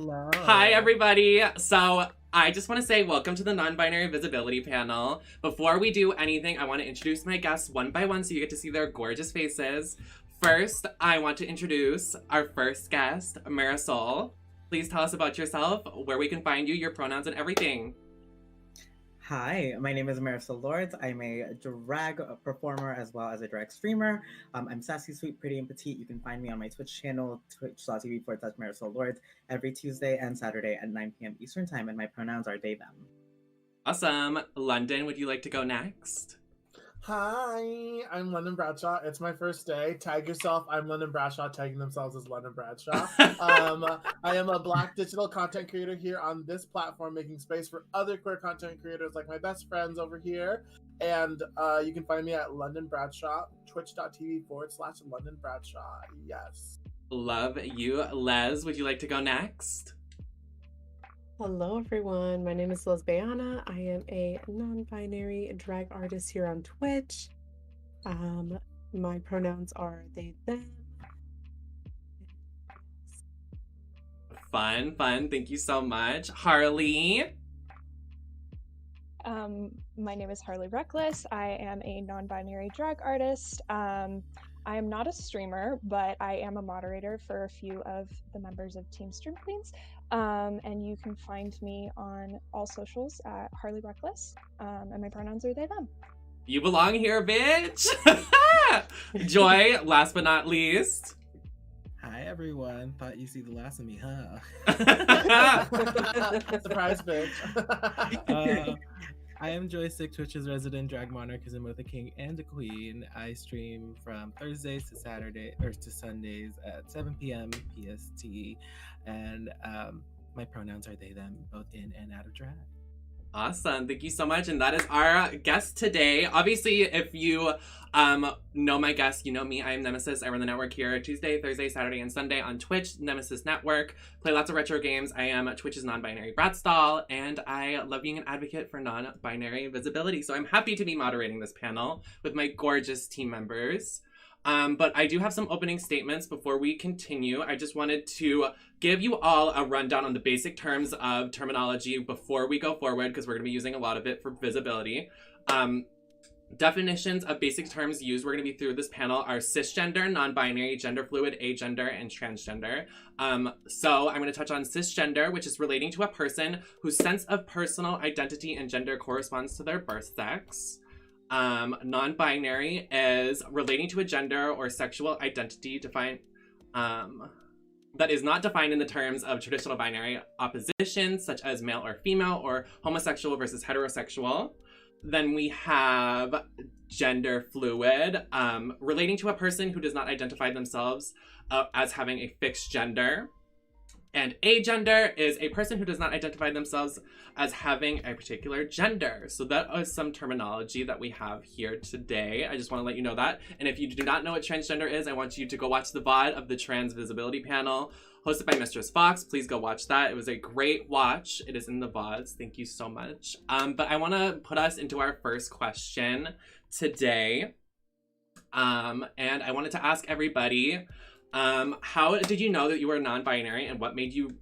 Hello. Hi, everybody. So I just want to say welcome to the non-binary visibility panel. Before we do anything, I want to introduce my guests one by one so you get to see their gorgeous faces. First, I want to introduce our first guest, Marisol. Please tell us about yourself, where we can find you, your pronouns, and everything. Hi, my name is Marisol Lords. I'm a drag performer as well as a drag streamer. I'm sassy, sweet, pretty, and petite. You can find me on my Twitch channel, twitch.tv/Marisol Lords, every Tuesday and Saturday at 9 p.m. Eastern Time, and my pronouns are they, them. Awesome. London, would you like to go next? Hi, I'm London Bradshaw. It's my first day. Tag yourself. I'm London Bradshaw, tagging themselves as London Bradshaw. I am a Black digital content creator here on this platform, making space for other queer content creators like my best friends over here. And you can find me at London Bradshaw, twitch.tv/London Bradshaw. Yes. Love you. Les, would you like to go next? Hello, everyone. My name is Lesbiana. I am a non-binary drag artist here on Twitch. My pronouns are they, them. Fun. Thank you so much. Harley. My name is Harley Reckless. I am a non-binary drag artist. I am not a streamer, but I am a moderator for a few of the members of Team Stream Queens. And you can find me on all socials at Harley Reckless. And my pronouns are they, them. You belong here, bitch! Joy, last but not least. Hi, everyone. Thought you see the last of me, huh? Surprise, bitch. I am Joystick, Twitch's resident drag monarch, because I'm both a king and a queen. I stream from Thursdays to Sundays at 7 p.m. PST, and my pronouns are they, them, both in and out of drag. Awesome. Thank you so much. And that is our guest today. Obviously, if you know my guest, you know me. I am Nemesis. I run the network here Tuesday, Thursday, Saturday, and Sunday on Twitch, NemesisNetwork. Play lots of retro games. I am Twitch's non-binary Bratstall, and I love being an advocate for non-binary visibility. So I'm happy to be moderating this panel with my gorgeous team members. But I do have some opening statements before we continue. I just wanted to give you all a rundown on the basic terms of terminology before we go forward, because we're going to be using a lot of it for visibility. Definitions of basic terms used we're going to be through this panel are cisgender, non-binary, gender fluid, agender, and transgender. So I'm going to touch on cisgender, which is relating to a person whose sense of personal identity and gender corresponds to their birth sex. Non-binary is relating to a gender or sexual identity defined that is not defined in the terms of traditional binary oppositions, such as male or female, or homosexual versus heterosexual. Then we have gender fluid, relating to a person who does not identify themselves as having a fixed gender. And agender is a person who does not identify themselves as having a particular gender. So that is some terminology that we have here today. I just want to let you know that. And if you do not know what transgender is, I want you to go watch the VOD of the Trans Visibility Panel hosted by Mistress Fox. Please go watch that. It was a great watch. It is in the VODs. Thank you so much. But I want to put us into our first question today. And I wanted to ask everybody, how did you know that you were non-binary, and what made you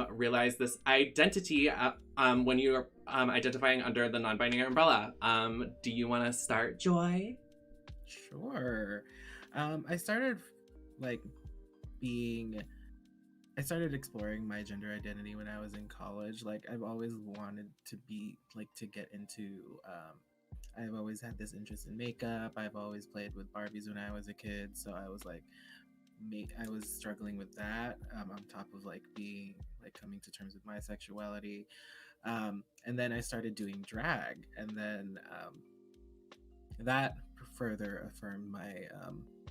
realize this identity when you were identifying under the non-binary umbrella? Do you want to start, Joy? Sure. I started exploring my gender identity when I was in college. Like, I've always wanted to be to get into I've always had this interest in makeup. I've always played with Barbies when I was a kid, so I was I was struggling with that, on top of being coming to terms with my sexuality, and then I started doing drag, and then that further affirmed my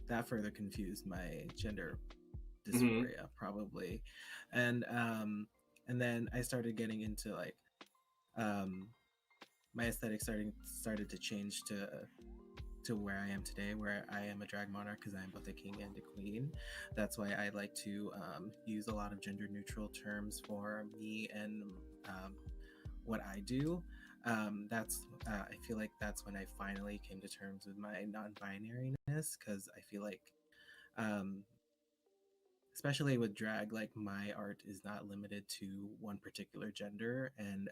that further confused my gender dysphoria, probably, and then I started getting into my aesthetic started to change to where I am today, where I am a drag monarch because I am both a king and a queen. That's why I like to use a lot of gender neutral terms for me and what I do. I feel like that's when I finally came to terms with my non-binariness, because I feel like especially with drag, like my art is not limited to one particular gender, and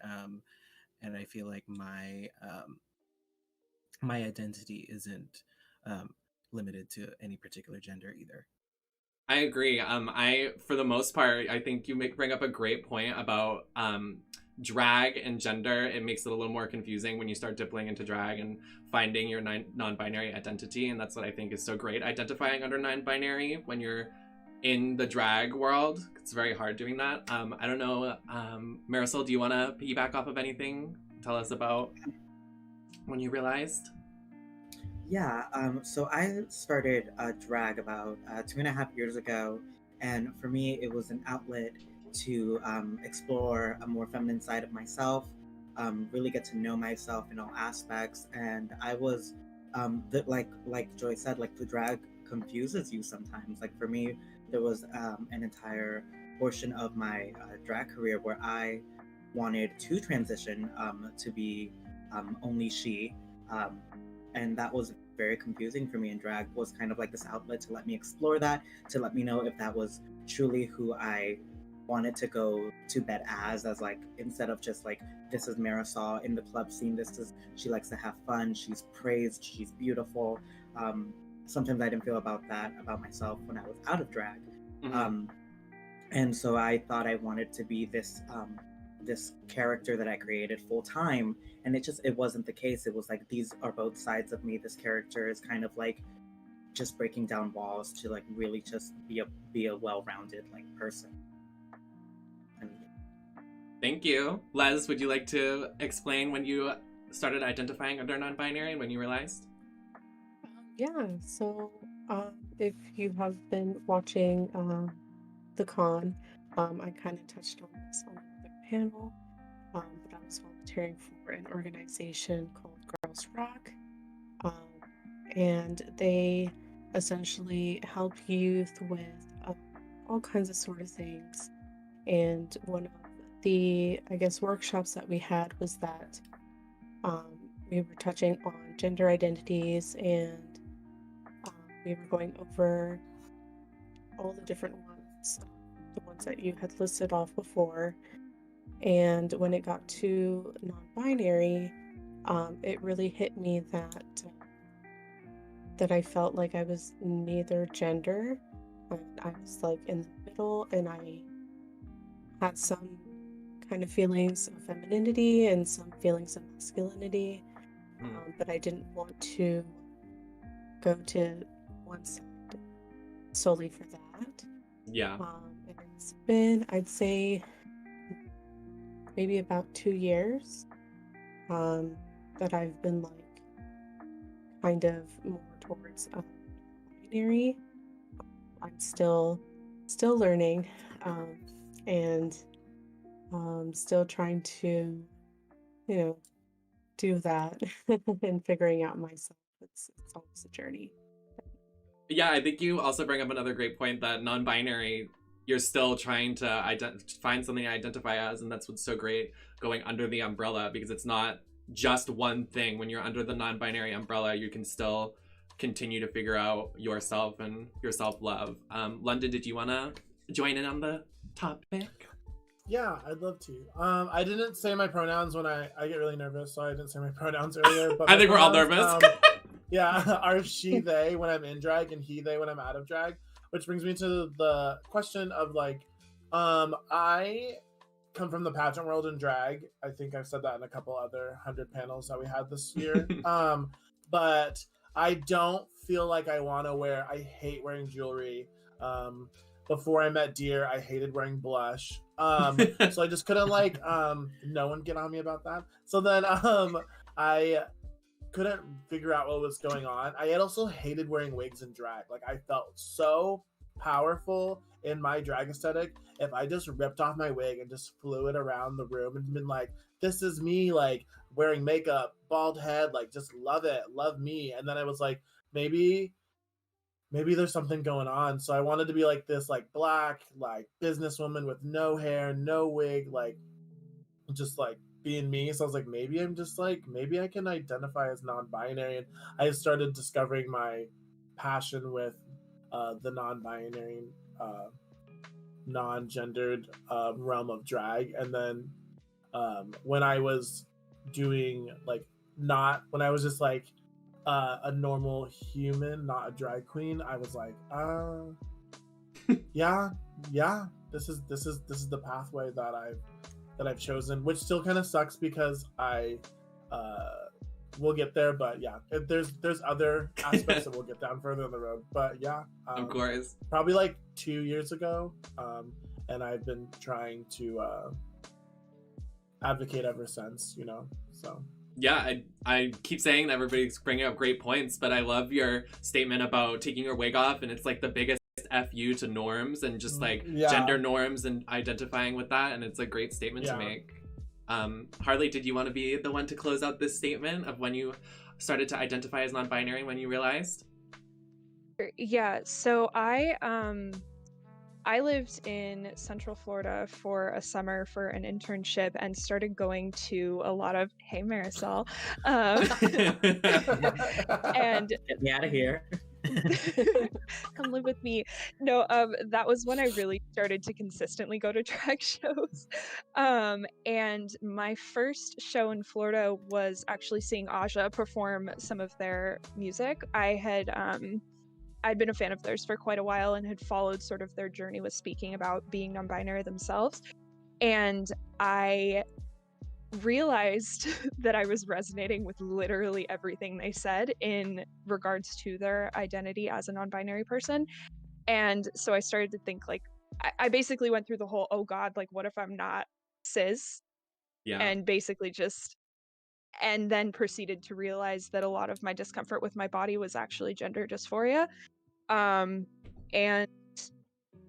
I feel like my identity isn't limited to any particular gender either. I agree. For the most part, I think you bring up a great point about drag and gender. It makes it a little more confusing when you start dipping into drag and finding your non-binary identity, and that's what I think is so great. Identifying under non-binary when you're in the drag world, it's very hard doing that. I don't know, Marisol, do you want to piggyback off of anything? Tell us about when you realized. Yeah, so I started drag about 2.5 years ago, and for me, it was an outlet to explore a more feminine side of myself, really get to know myself in all aspects. And I was, like Joy said, like the drag confuses you sometimes. Like for me, there was an entire portion of my drag career where I wanted to transition to be only she. Um, and that was very confusing for me, and drag was kind of like this outlet to let me explore that, to let me know if that was truly who I wanted to go to bed as like, instead of just like, this is Marisol in the club scene, this is, she likes to have fun, she's praised, she's beautiful. Sometimes I didn't feel about that about myself when I was out of drag. Mm-hmm. And so I thought I wanted to be this character that I created full time, and it wasn't the case. It was like, these are both sides of me. This character is kind of like just breaking down walls to like really just be a well-rounded like person. And Thank you. Les, would you like to explain when you started identifying under non-binary and when you realized? Yeah, so if you have been watching the con, I kind of touched on this on another panel, but I was volunteering for an organization called Girls Rock, and they essentially help youth with all kinds of sort of things. And one of the, I guess, workshops that we had was that we were touching on gender identities, and we were going over all the different ones, the ones that you had listed off before. And when it got to non-binary, it really hit me that I felt like I was neither gender, and I was like in the middle, and I had some kind of feelings of femininity and some feelings of masculinity, but I didn't want to go to one side solely for that. Yeah. And it's been, I'd say, maybe about 2 years that I've been like kind of more towards binary. I'm still learning, and still trying to, do that and figuring out myself. It's always a journey. Yeah, I think you also bring up another great point that non-binary, you're still trying to find something to identify as, and that's what's so great going under the umbrella, because it's not just one thing. When you're under the non-binary umbrella, you can still continue to figure out yourself and your self-love. London, did you want to join in on the topic? Yeah, I'd love to. I didn't say my pronouns when I get really nervous, so I didn't say my pronouns earlier. But I think we're all nervous. Yeah, are she, they when I'm in drag, and he, they when I'm out of drag. Which brings me to the question of like, I come from the pageant world in drag. I think I've said that in a couple other 100 panels that we had this year. But I don't feel like I want to wear, I hate wearing jewelry. Before I met Deer, I hated wearing blush. So I just couldn't like, no one get on me about that. So then I couldn't figure out what was going on. I had also hated wearing wigs in drag. Like, I felt so powerful in my drag aesthetic if I just ripped off my wig and just flew it around the room and been like, this is me, like wearing makeup, bald head, like just love it, love me. And then I was like, maybe there's something going on. So I wanted to be like this like black like businesswoman with no hair, no wig, like just like being me. So I was like, maybe I can identify as non-binary. And I started discovering my passion with the non-binary non-gendered realm of drag. And then when I was doing like not when I was just like a normal human, not a drag queen, I was like, yeah, this is the pathway that I've chosen, which still kind of sucks because I we'll get there, but yeah, there's other aspects that we'll get down further on the road. But yeah, Of course. probably like 2 years ago, and I've been trying to advocate ever since, you know. So Yeah, I keep saying that everybody's bringing up great points, but I love your statement about taking your wig off, and it's like the biggest FU to norms and just like gender norms and identifying with that, and it's a great statement to make. Harley, did you want to be the one to close out this statement of when you started to identify as non-binary, when you realized? Yeah, so I lived in Central Florida for a summer for an internship and started going to a lot of, hey Marisol, and Get me out of here. come live with me. No, that was when I really started to consistently go to drag shows. And my first show in Florida was actually seeing Aja perform some of their music. I'd been a fan of theirs for quite a while and had followed sort of their journey with speaking about being non-binary themselves. And I realized that I was resonating with literally everything they said in regards to their identity as a non-binary person. And so I started to think like, I basically went through the whole, oh God, like what if I'm not cis? Yeah. And basically just, and then proceeded to realize that a lot of my discomfort with my body was actually gender dysphoria. And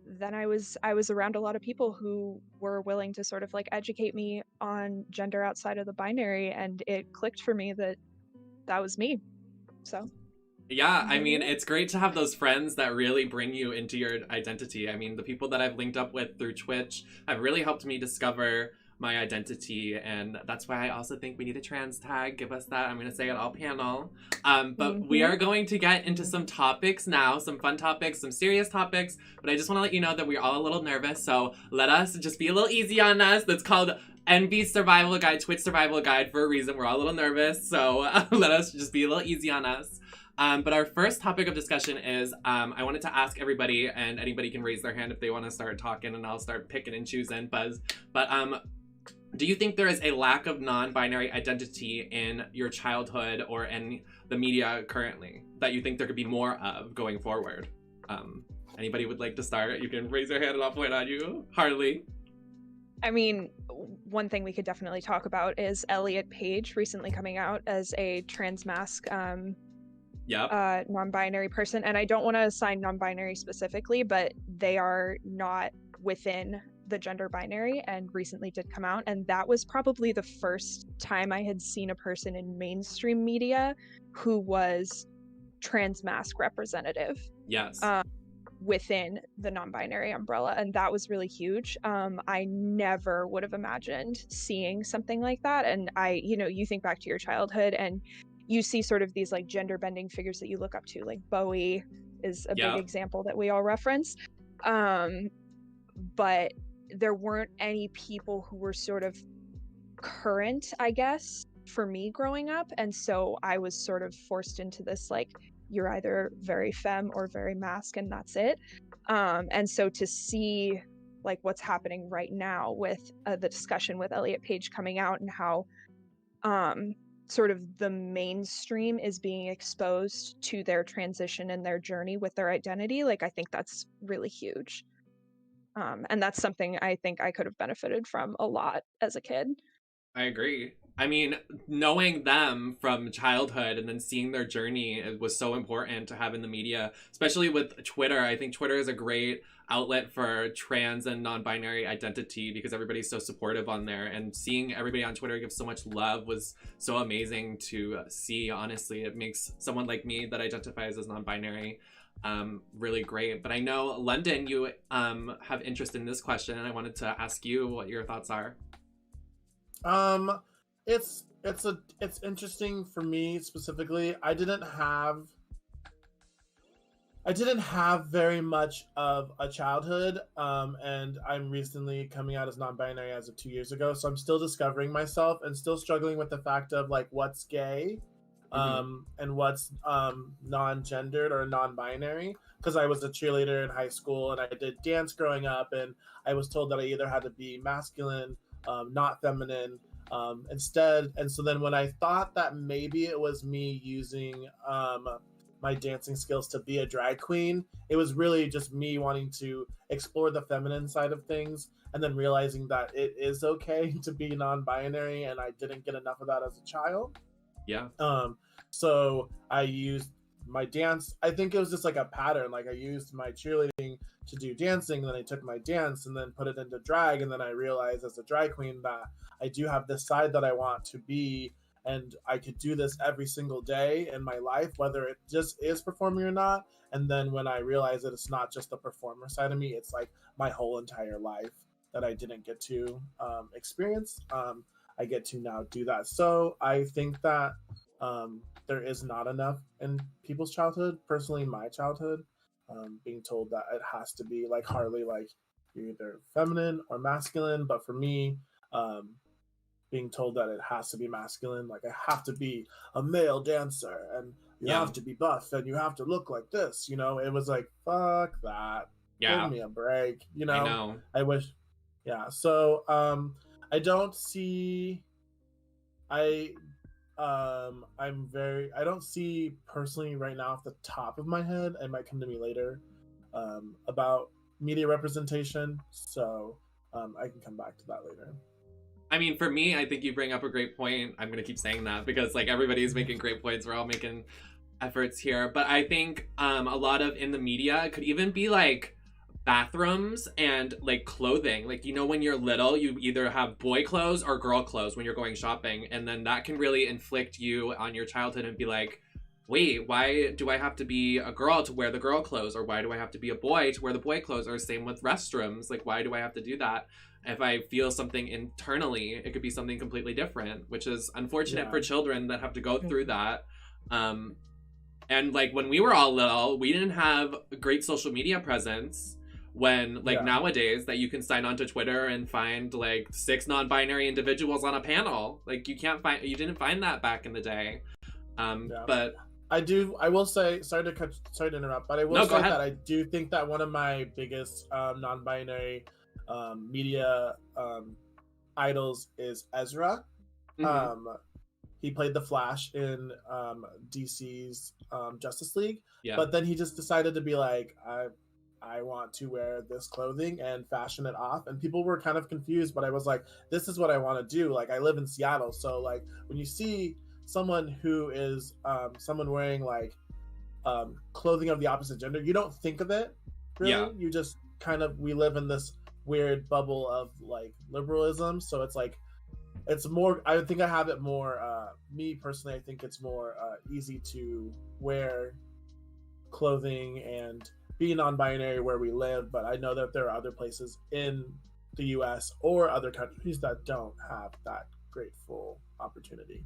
then I was around a lot of people who were willing to sort of like educate me on gender outside of the binary, and it clicked for me that that was me. So yeah, I mean, it's great to have those friends that really bring you into your identity. I mean, the people that I've linked up with through Twitch have really helped me discover my identity, and that's why I also think we need a trans tag. Give us that. I'm going to say it all panel. But we are going to get into some topics now, some fun topics, some serious topics, but I just want to let you know that we're all a little nervous, so let us just be a little easy on us. That's called Enby Survival Guide, Twitch Survival Guide for a reason. We're all a little nervous, so let us just be a little easy on us. But our first topic of discussion is, I wanted to ask everybody, and anybody can raise their hand if they want to start talking, and I'll start picking and choosing, Buzz. But do you think there is a lack of non-binary identity in your childhood or in the media currently that you think there could be more of going forward? Anybody would like to start? You can raise your hand and I'll point on you. Harley. I mean, one thing we could definitely talk about is Elliot Page recently coming out as a trans masc non-binary person. And I don't want to assign non-binary specifically, but they are not within the gender binary and recently did come out. And that was probably the first time I had seen a person in mainstream media who was trans masc representative. Yes. Within the non-binary umbrella, and that was really huge. I never would have imagined seeing something like that. And you think back to your childhood and you see sort of these like gender bending figures that you look up to, like Bowie is a big example that we all reference. But there weren't any people who were sort of current, I guess, for me growing up. And so I was sort of forced into this, like, you're either very femme or very masc, and that's it. And so to see like what's happening right now with the discussion with Elliot Page coming out and how sort of the mainstream is being exposed to their transition and their journey with their identity, like I think that's really huge. And that's something I think I could have benefited from a lot as a kid. I agree. I mean, knowing them from childhood and then seeing their journey was so important to have in the media, especially with Twitter. I think Twitter is a great outlet for trans and non-binary identity because everybody's so supportive on there, and seeing everybody on Twitter give so much love was so amazing to see. Honestly, it makes someone like me that identifies as non-binary really great. But I know, London, you have interest in this question, and I wanted to ask you what your thoughts are. It's interesting for me specifically. I didn't have I didn't have very much of a childhood, and I'm recently coming out as non-binary as of 2 years ago. So I'm still discovering myself and still struggling with the fact of like what's gay, and what's non-gendered or non-binary. Because I was a cheerleader in high school and I did dance growing up, and I was told that I either had to be masculine, not feminine, instead. And so then when I thought that maybe it was me using my dancing skills to be a drag queen, it was really just me wanting to explore the feminine side of things, and then realizing that it is okay to be non-binary, and I didn't get enough of that as a child. Yeah. So I used my dance. I think it was just like a pattern. Like I used my cheerleading to do dancing, and then I took my dance and then put it into drag, and then I realized as a drag queen that I do have this side that I want to be, and I could do this every single day in my life, whether it just is performing or not. And then when I realized that it's not just the performer side of me, it's like my whole entire life that I didn't get to experience. I get to now do that. So I think that there is not enough in people's childhood. Personally, my childhood, being told that it has to be like Harley, like you're either feminine or masculine. But for me, being told that it has to be masculine, like I have to be a male dancer and you have to be buff and you have to look like this, it was like, fuck that. Yeah. Give me a break, I know. I wish. Yeah. So I don't see I don't see personally right now off the top of my head, it might come to me later, about media representation. So I can come back to that later. I mean, for me, I think you bring up a great point. I'm going to keep saying that because like everybody's making great points. We're all making efforts here. But I think a lot of in the media could even be like bathrooms and like clothing. Like, when you're little, you either have boy clothes or girl clothes when you're going shopping. And then that can really inflict you on your childhood and be like, wait, why do I have to be a girl to wear the girl clothes? Or why do I have to be a boy to wear the boy clothes? Or same with restrooms. Like, why do I have to do that? If I feel something internally, it could be something completely different, which is unfortunate for children that have to go through that. And like when we were all little, we didn't have a great social media presence. When like nowadays that you can sign on to Twitter and find like 6 non-binary individuals on a panel. Like you didn't find that back in the day. But I will say, sorry to interrupt, but I will say that I do think that one of my biggest non-binary media idols is Ezra. He played the Flash in DC's Justice League, but then he just decided to be like, I want to wear this clothing and fashion it off, and people were kind of confused, but I was like, this is what I want to do. Like I live in Seattle, so like when you see someone who is someone wearing like clothing of the opposite gender, you don't think of it really. You just we live in this weird bubble of like liberalism, so it's like it's more, I think I have it more me personally, I think it's more easy to wear clothing and be non-binary where we live. But I know that there are other places in the US or other countries that don't have that grateful opportunity.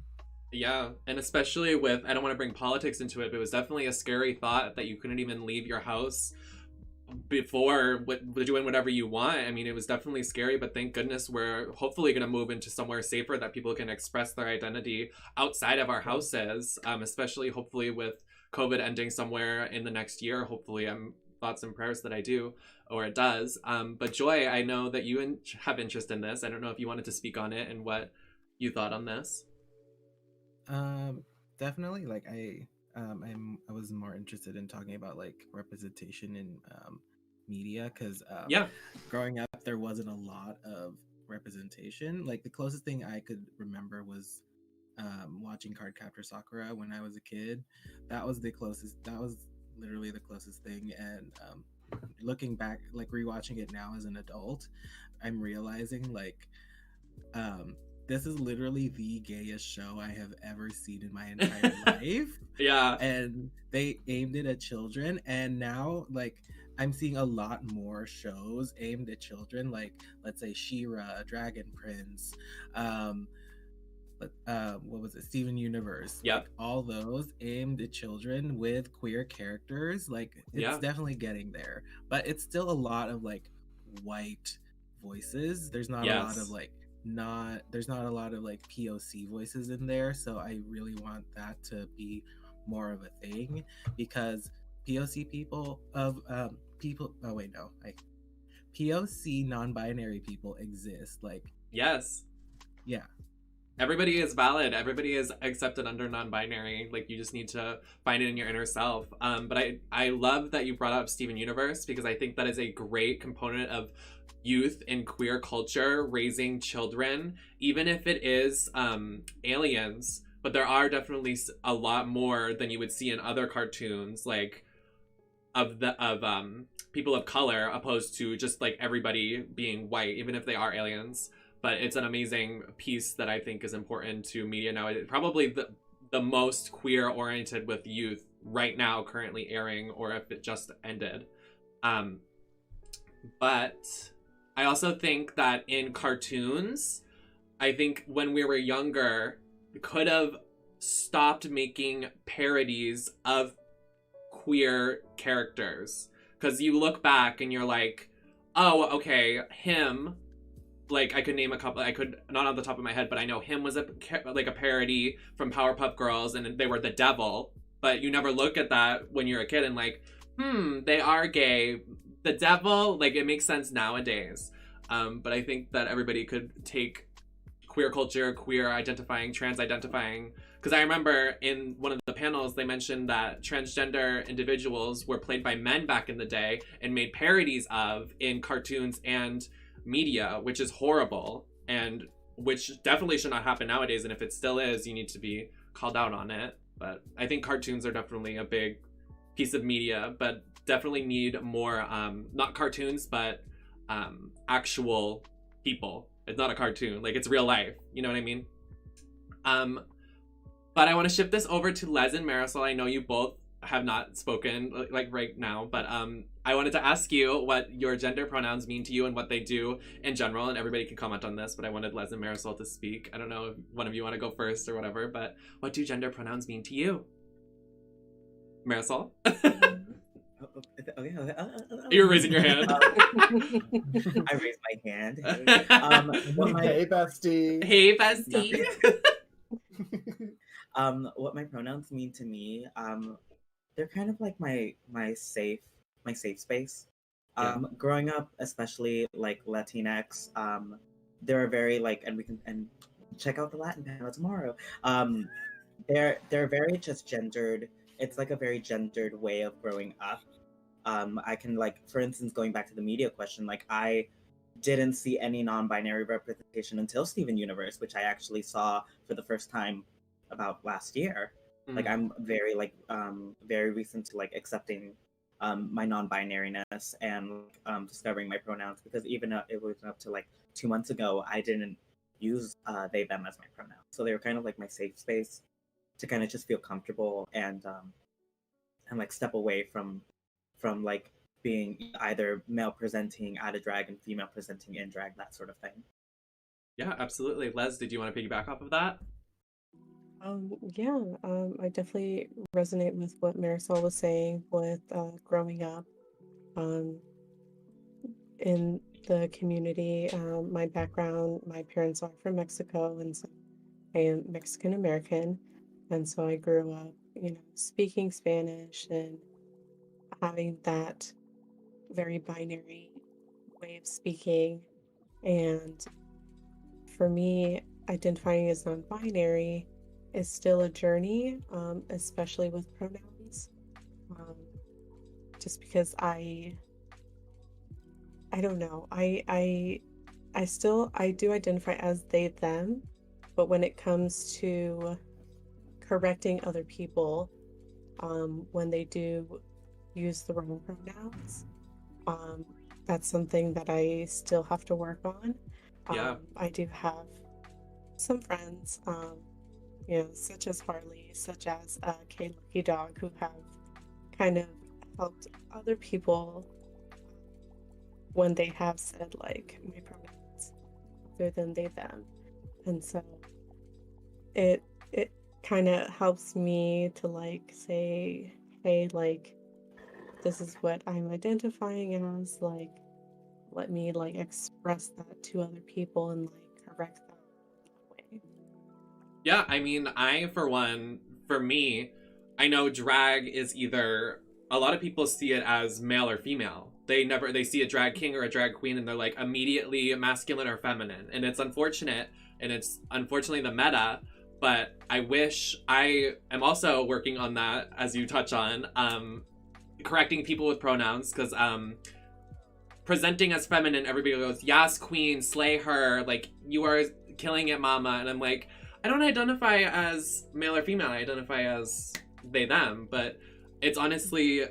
Yeah, and especially with, I don't want to bring politics into it, but it was definitely a scary thought that you couldn't even leave your house before doing whatever you want. I mean, it was definitely scary, but thank goodness we're hopefully going to move into somewhere safer that people can express their identity outside of our houses, especially hopefully with COVID ending somewhere in the next year. Hopefully, thoughts and prayers that I do, or it does. But Joy, I know that you have interest in this. I don't know if you wanted to speak on it and what you thought on this. Definitely. Like I was more interested in talking about like representation in media because growing up there wasn't a lot of representation. Like the closest thing I could remember was watching Cardcaptor Sakura when I was a kid. That was literally the closest thing. And looking back, like rewatching it now as an adult, I'm realizing like this is literally the gayest show I have ever seen in my entire life. Yeah. And they aimed it at children. And now, like, I'm seeing a lot more shows aimed at children, like, let's say, She-Ra, Dragon Prince, what was it, Steven Universe. Yep. Like all those aimed at children with queer characters, like it's Yeah. definitely getting there, but it's still a lot of like white voices. There's not a lot of Yes. like there's not a lot of like POC voices in there, so I really want that to be more of a thing, because POC people of people oh wait no like POC non-binary people exist, like Yes. yeah. Everybody is valid. Everybody is accepted under non-binary. Like, you just need to find it in your inner self. But I love that you brought up Steven Universe, because I think that is a great component of youth in queer culture, raising children, even if it is aliens. But there are definitely a lot more than you would see in other cartoons, like of people of color, opposed to just like everybody being white, even if they are aliens. But it's an amazing piece that I think is important to media now. It's probably the most queer oriented with youth right now, currently airing, or if it just ended. But I also think that in cartoons, I think when we were younger, we could have stopped making parodies of queer characters. Because you look back and you're like, oh, okay, him... Like, I could name a couple, I could, not on the top of my head, but I know him was a parody from Powerpuff Girls, and they were the devil. But you never look at that when you're a kid and like, they are gay. The devil, like, it makes sense nowadays. But I think that everybody could take queer culture, queer identifying, trans identifying. Because I remember in one of the panels, they mentioned that transgender individuals were played by men back in the day and made parodies of in cartoons and media, which is horrible, and which definitely should not happen nowadays. And if it still is, you need to be called out on it. But I think cartoons are definitely a big piece of media, but definitely need more not cartoons, but actual people. It's not a cartoon, like, it's real life, you know what I mean? But I want to shift this over to Les and Marisol. I know you both have not spoken like right now, but I wanted to ask you what your gender pronouns mean to you and what they do in general, and everybody can comment on this, but I wanted Les and Marisol to speak. I don't know if one of you want to go first or whatever, but what do gender pronouns mean to you? Marisol? You were raising your hand. I raised my hand. Hey, bestie. Hey, bestie. What my pronouns mean to me, they're kind of like my safe space. Growing up, especially like Latinx, they're very like, and check out the Latin panel tomorrow. They're very just gendered. It's like a very gendered way of growing up. I can, like, for instance, going back to the media question, like, I didn't see any non-binary representation until Steven Universe, which I actually saw for the first time about last year. Like, I'm very like very recent to like accepting my non-binariness and discovering my pronouns, because even it was up to like 2 months ago, I didn't use they them as my pronouns, so they were kind of like my safe space to kind of just feel comfortable and like step away from like being either male presenting out of drag and female presenting in drag, that sort of thing. Yeah, absolutely. Les, did you want to piggyback off of that? I definitely resonate with what Marisol was saying with growing up in the community. My background, my parents are from Mexico, and so I am Mexican American, and so I grew up, speaking Spanish and having that very binary way of speaking. And for me, identifying as non-binary is still a journey, especially with pronouns. Just because I don't know, I do identify as they, them, but when it comes to correcting other people, when they do use the wrong pronouns, that's something that I still have to work on. I do have some friends, such as Harley, such as K Lucky Dog, who have kind of helped other people when they have said like my pronouns other than they, them. And so it kind of helps me to like say, hey, like this is what I'm identifying as, like let me like express that to other people and like correct them that way. Yeah, I mean, for me, I know drag is either, a lot of people see it as male or female. They see a drag king or a drag queen and they're like immediately masculine or feminine. And it's unfortunate, and it's unfortunately the meta, but I am also working on that, as you touch on, correcting people with pronouns, because presenting as feminine, everybody goes, yes, queen, slay her, like, you are killing it, mama. And I'm like, I don't identify as male or female, I identify as they, them. But it's honestly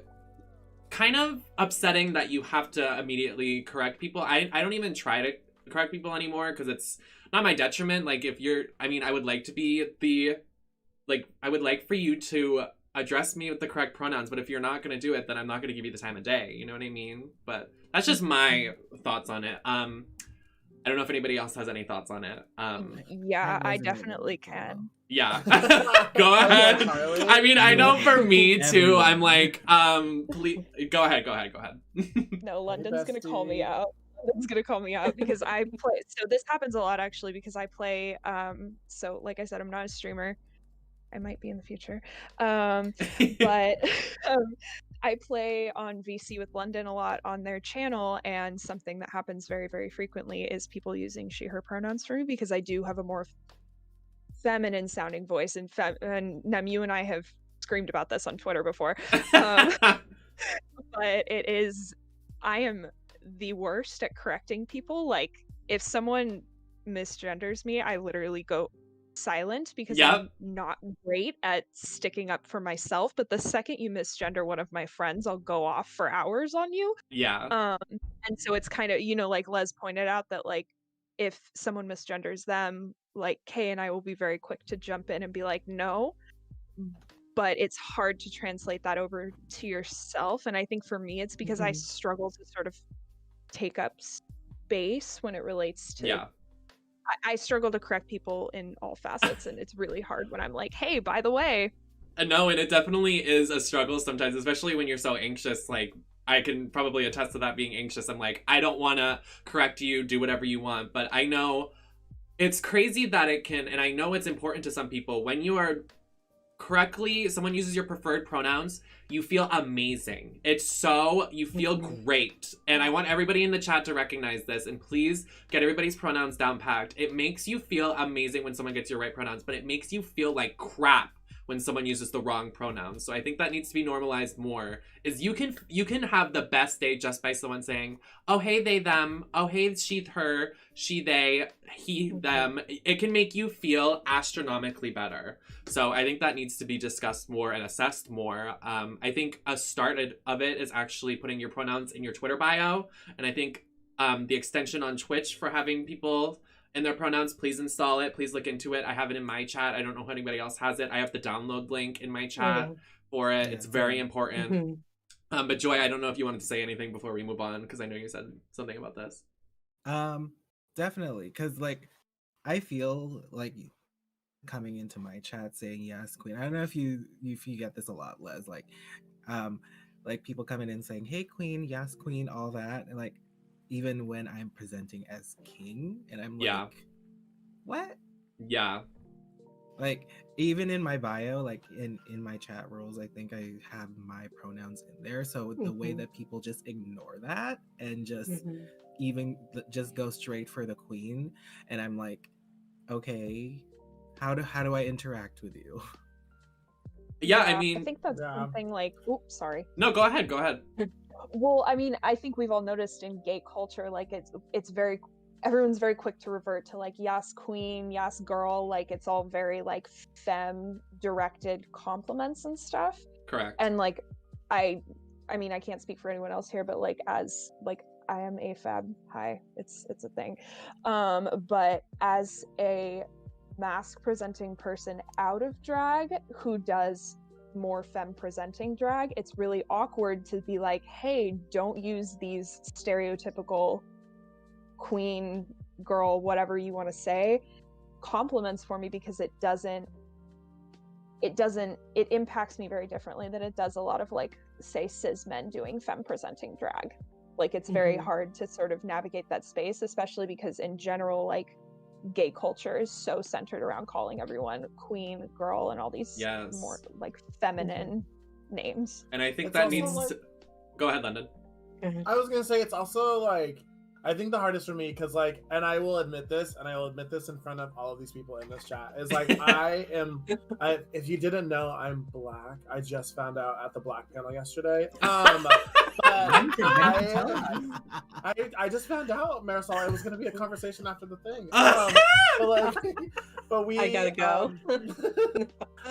kind of upsetting that you have to immediately correct people. I don't even try to correct people anymore, because it's not my detriment. Like, I would like to be I would like for you to address me with the correct pronouns, but if you're not going to do it, then I'm not going to give you the time of day. You know what I mean? But that's just my thoughts on it. I don't know if anybody else has any thoughts on it. Yeah, I definitely can. Yeah. Go ahead. I mean, I know for me too, I'm like, please, go ahead. No, London's gonna call me out. London's gonna call me out because I play. So this happens a lot actually, because I play. So like I said, I'm not a streamer. I might be in the future. But I play on VC with London a lot on their channel, and something that happens very, very frequently is people using she, her pronouns for me, because I do have a more feminine sounding voice, and Nem, you and I have screamed about this on Twitter before. But I am the worst at correcting people. Like, if someone misgenders me, I literally go silent, because I'm not great at sticking up for myself. But the second you misgender one of my friends, I'll go off for hours on you. And so it's kind of, like Les pointed out, that like if someone misgenders them, like Kay and I will be very quick to jump in and be like, no. But it's hard to translate that over to yourself. And I think for me, it's because I struggle to sort of take up space when it relates to I struggle to correct people in all facets, and it's really hard when I'm like, hey, by the way. No, and it definitely is a struggle sometimes, especially when you're so anxious. Like, I can probably attest to that, being anxious. I'm like, I don't want to correct you, do whatever you want. But I know it's crazy that it can, and I know it's important to some people. When you are correctly, someone uses your preferred pronouns, you feel amazing. You feel great. And I want everybody in the chat to recognize this, and please get everybody's pronouns down packed. It makes you feel amazing when someone gets your right pronouns, but it makes you feel like crap when someone uses the wrong pronouns. So I think that needs to be normalized more, is you can have the best day just by someone saying, oh, hey, they, them. Oh, hey, she, her, she, they, he, them. It can make you feel astronomically better. So I think that needs to be discussed more and assessed more. I think a start of it is actually putting your pronouns in your Twitter bio. And I think the extension on Twitch for having people in their pronouns, please install it. Please look into it. I have it in my chat. I don't know if anybody else has it. I have the download link in my chat for it. It's very important. But Joy, I don't know if you wanted to say anything before we move on, because I know you said something about this. Definitely, because like I feel like coming into my chat saying yes, queen. I don't know if you get this a lot, Les. Like people coming in saying, hey, queen, yes, queen, all that, and like even when I'm presenting as king, and I'm like, what? Yeah. Like even in my bio, like in my chat roles, I think I have my pronouns in there. So the way that people just ignore that and just even just go straight for the queen, and I'm like, okay, how do I interact with you? Yeah, I mean, I think that's something like, oops, sorry. No, go ahead. Well, I mean, I think we've all noticed in gay culture, like it's very, everyone's very quick to revert to like, yes, queen, yes, girl. Like it's all very like femme directed compliments and stuff. Correct. And like, I mean, I can't speak for anyone else here, but like as like I am AFAB, hi, it's a thing. But as a mask presenting person out of drag who does more femme presenting drag, it's really awkward to be like, hey, don't use these stereotypical queen, girl, whatever you want to say, compliments for me, because it impacts me very differently than it does a lot of, like, say, cis men doing femme presenting drag. Like, it's very hard to sort of navigate that space, especially because in general, like, gay culture is so centered around calling everyone queen, girl, and all these more like feminine names. And I think It's that also, needs like- to... Go ahead, London. I was gonna say, it's also like, I think the hardest for me, because like, and I will admit this, and I will admit this in front of all of these people in this chat, is like, if you didn't know, I'm Black. I just found out at the Black panel yesterday. But I just found out, Marisol, it was gonna be a conversation after the thing. But we, I gotta go.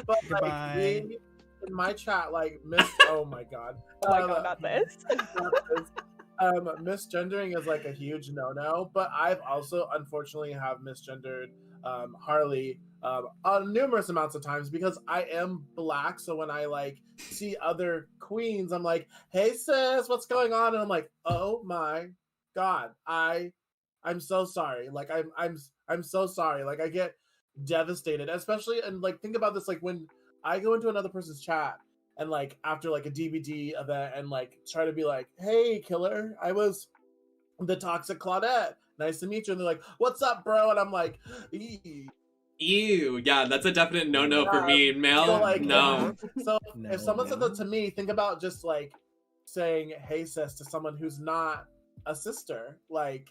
but like, we, in my chat, like, oh my god. Oh my god, not this. Misgendering is like a huge no-no, but I've also unfortunately have misgendered Harley on numerous amounts of times, because I am Black. So when I like see other queens, I'm like, hey sis, what's going on? And I'm like, oh my god, I'm so sorry. Like I'm so sorry. Like I get devastated, especially, and like think about this, like when I go into another person's chat and like after like a DVD event and like try to be like, hey killer, I was the toxic Claudette, nice to meet you, and they're like, what's up bro? And I'm like, ew, yeah, that's a definite no for me. Male, so, like, no. So if someone said that to me, think about just like saying hey sis to someone who's not a sister. Like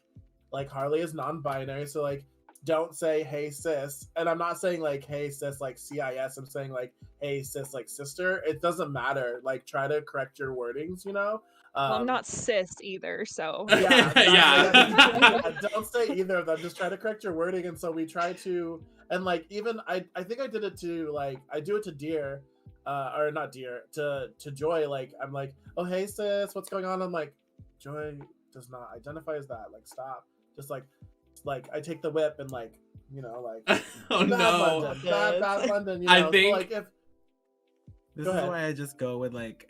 Harley is non-binary, so like don't say hey sis. And I'm not saying like hey sis like CIS, I'm saying like hey sis like sister. It doesn't matter. Like try to correct your wordings, you know. Well, I'm not cis either, so yeah. Don't say either of them. Just try to correct your wording. And so we try to, and like even I think I did it to, like, I do it to Deer, or not Deer, to Joy. Like I'm like, oh hey sis, what's going on? I'm like, Joy does not identify as that. Like stop. Just like I take the whip and like, you know, like Oh bad no. London, bad London. You know? I think so, like if This Go is ahead. why I just go with like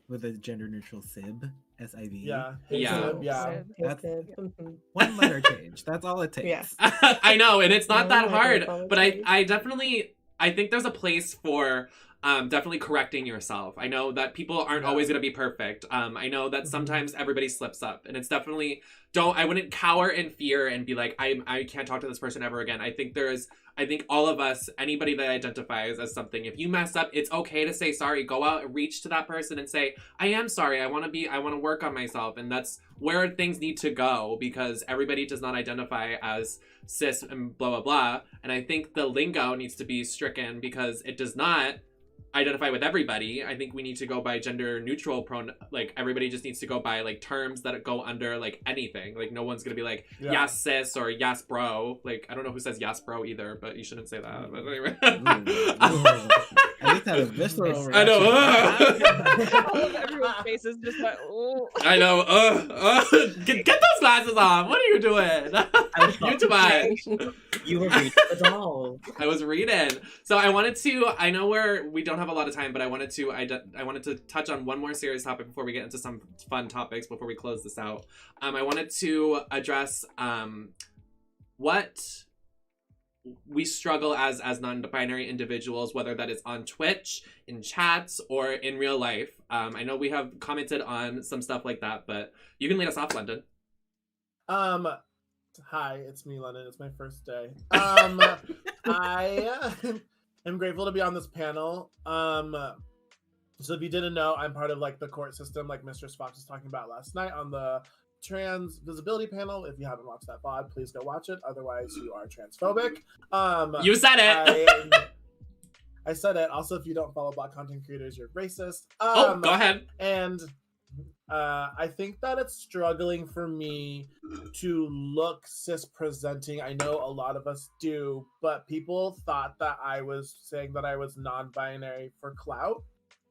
with a gender neutral SIB, SIV. yeah, Yeah. That's Mhm. one letter change. That's all it takes. Yes. I know, and it's not No, that I hard, don't but apologize. I definitely, I think there's a place for definitely correcting yourself. I know that people aren't always going to be perfect. I know that sometimes everybody slips up, and it's definitely, I wouldn't cower in fear and be like, I can't talk to this person ever again. I think all of us, anybody that identifies as something, if you mess up, it's okay to say sorry. Go out and reach to that person and say, I am sorry. I want to work on myself. And that's where things need to go, because everybody does not identify as cis and blah, blah, blah. And I think the lingo needs to be stricken, because it does not identify with everybody. I think we need to go by gender neutral like everybody just needs to go by like terms that go under like anything. Like no one's gonna be like yes sis or yes bro. Like I don't know who says yes bro either, but you shouldn't say that. But anyway. I just had a visceral I know. All of everyone's faces just went, ooh. I know. Get those glasses on. What are you doing? You too much. You were reading the doll. I was reading. So I wanted to, I know we don't have a lot of time, but I wanted to touch on one more serious topic before we get into some fun topics before we close this out. I wanted to address what we struggle as non-binary individuals, whether that is on Twitch, in chats, or in real life. I know we have commented on some stuff like that, but you can lead us off, London. Hi, it's me, London. It's my first day. I am grateful to be on this panel. So if you didn't know, I'm part of like the court system, like Mistress Fox was talking about last night on the trans visibility panel. If you haven't watched that VOD, please go watch it. Otherwise, you are transphobic. You said it. I said it. Also, if you don't follow Black content creators, you're racist. Go ahead. And I think that it's struggling for me to look cis presenting. I know a lot of us do, but people thought that I was saying that I was non-binary for clout.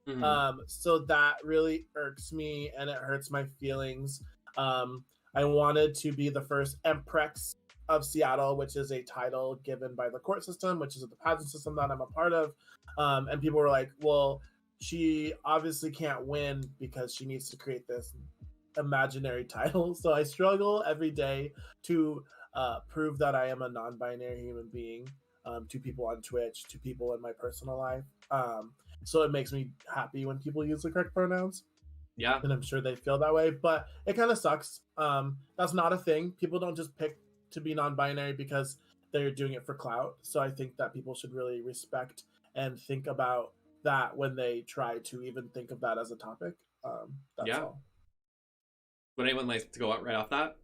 Mm-hmm. So that really irks me and it hurts my feelings. I wanted to be the first Empress of Seattle, which is a title given by the court system, which is the pageant system that I'm a part of. And people were like, well, she obviously can't win because she needs to create this imaginary title. So I struggle every day to prove that I am a non-binary human being to people on Twitch, to people in my personal life. So it makes me happy when people use the correct pronouns, Yeah. and I'm sure they feel that way. But it kind of sucks. That's not a thing. People don't just pick to be non-binary because they're doing it for clout. So I think that people should really respect and think about that when they try to even think of that as a topic. That's Yeah. all. Would anyone like to go out right off that?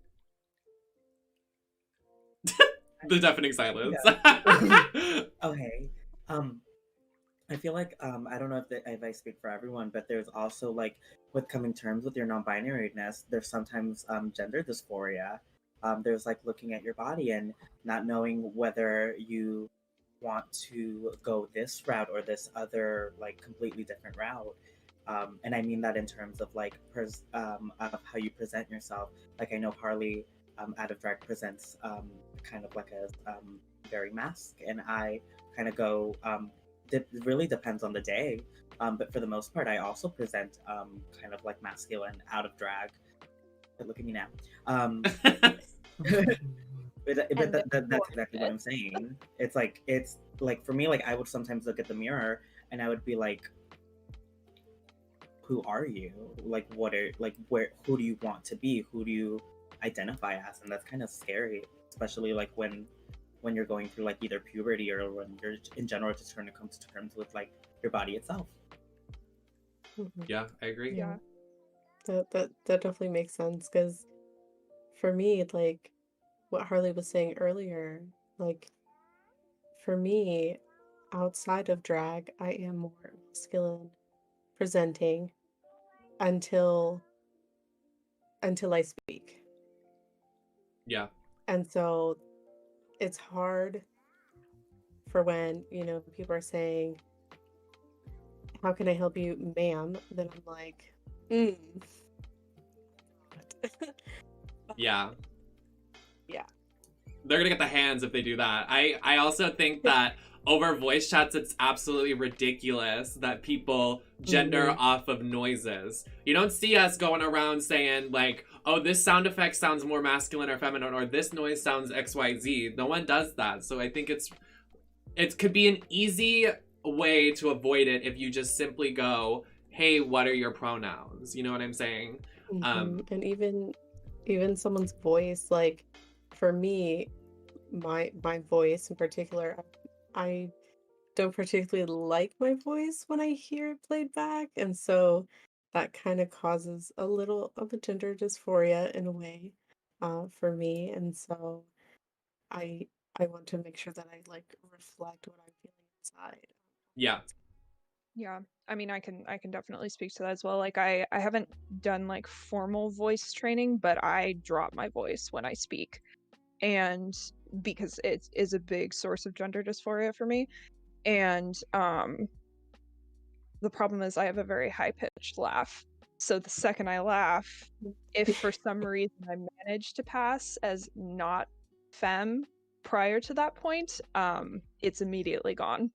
The deafening silence. Okay. I feel like I don't know if I speak for everyone, but there's also like with coming terms with your non-binariness, there's sometimes gender dysphoria. There's like looking at your body and not knowing whether you want to go this route or this other like completely different route. And I mean that in terms of like of how you present yourself. Like I know Harley out of drag presents kind of like a very mask, and I kind of go. It really depends on the day, but for the most part, I also present kind of like masculine out of drag. But look at me now. That's exactly what I'm saying. It's like for me, like I would sometimes look at the mirror and I would be like, "Who are you? Like, who do you want to be? Who do you identify as?" And that's kind of scary, especially like when you're going through like either puberty or when you're in general just trying to come to terms with like your body itself. Yeah, I agree. Yeah. That definitely makes sense, because for me, like what Harley was saying earlier, like for me, outside of drag, I am more masculine presenting until I speak. Yeah. And so it's hard for when, people are saying, "How can I help you, ma'am?" Then I'm like, Yeah. Yeah. They're gonna get the hands if they do that. I also think that over voice chats, it's absolutely ridiculous that people gender off of noises. You don't see us going around saying like, "Oh, this sound effect sounds more masculine or feminine," or "This noise sounds XYZ." No one does that. So I think it could be an easy way to avoid it if you just simply go, "Hey, what are your pronouns?" You know what I'm saying? And even someone's voice, like for me, my voice in particular, I don't particularly like my voice when I hear it played back, and so that kind of causes a little of a gender dysphoria in a way, for me. And so I want to make sure that I like reflect what I'm feeling inside. Yeah. Yeah. I mean, I can definitely speak to that as well. Like I haven't done like formal voice training, but I drop my voice when I speak. And because it is a big source of gender dysphoria for me. And the problem is I have a very high-pitched laugh. So the second I laugh, if for some reason I manage to pass as not femme prior to that point, it's immediately gone.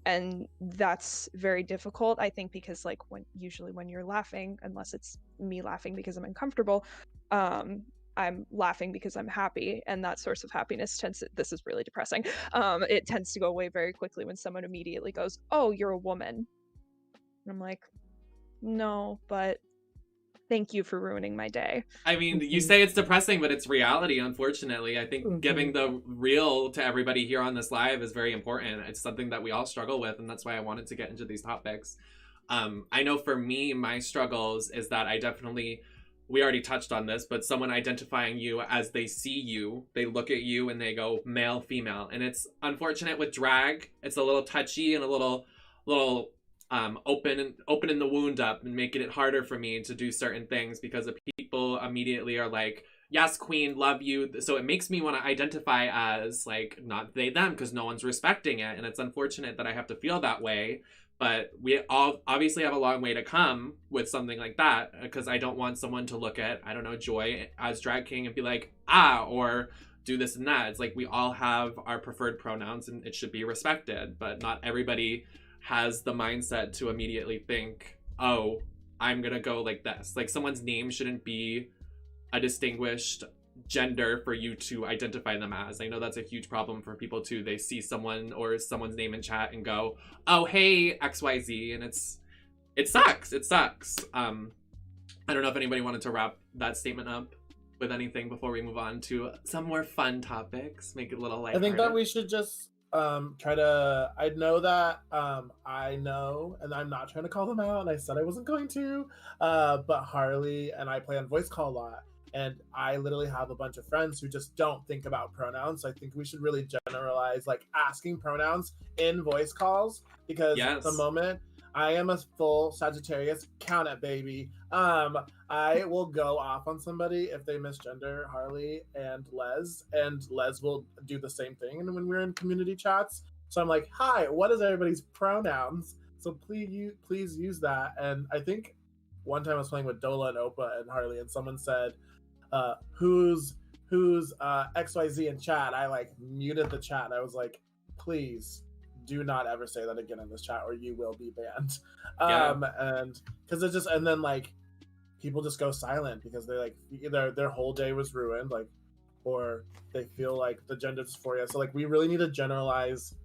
And that's very difficult, I think, because like usually when you're laughing, unless it's me laughing because I'm uncomfortable, I'm laughing because I'm happy, and that source of happiness this is really depressing. It tends to go away very quickly when someone immediately goes, "Oh, you're a woman." And I'm like, "No, but thank you for ruining my day." I mean, you say it's depressing, but it's reality, unfortunately. I think giving the real to everybody here on this live is very important. It's something that we all struggle with, and that's why I wanted to get into these topics. I know for me, my struggles is that we already touched on this, but someone identifying you as they see you, they look at you and they go male, female. And it's unfortunate with drag. It's a little touchy and a little opening the wound up and making it harder for me to do certain things because the people immediately are like, "Yes, queen, love you." So it makes me want to identify as like not they, them, because no one's respecting it. And it's unfortunate that I have to feel that way. But we all obviously have a long way to come with something like that, because I don't want someone to look at, I don't know, Joy as drag king and be like, or do this and that. It's like we all have our preferred pronouns and it should be respected, but not everybody has the mindset to immediately think, "Oh, I'm gonna go like this." Like someone's name shouldn't be a distinguished gender for you to identify them as. I know that's a huge problem for people too. They see someone or someone's name in chat and go, oh, hey, XYZ. And it sucks. It sucks. I don't know if anybody wanted to wrap that statement up with anything before we move on to some more fun topics. Make it a little lighthearted. I think that we should just try to, I know that I know, and I'm not trying to call them out, and I said I wasn't going to, but Harley and I play on voice call a lot, and I literally have a bunch of friends who just don't think about pronouns. So I think we should really generalize like asking pronouns in voice calls, because the moment I am a full Sagittarius, count it, baby. I will go off on somebody if they misgender Harley and Les will do the same thing. And when we're in community chats, so I'm like, hi, what is everybody's pronouns? So please use that. And I think one time I was playing with Dola and Opa and Harley, and someone said, who's XYZ in chat? I like muted the chat. And I was like, please do not ever say that again in this chat or you will be banned. And because it's just, and then like people just go silent because they like either their whole day was ruined, like, or they feel like the gender dysphoria. So like we really need to generalize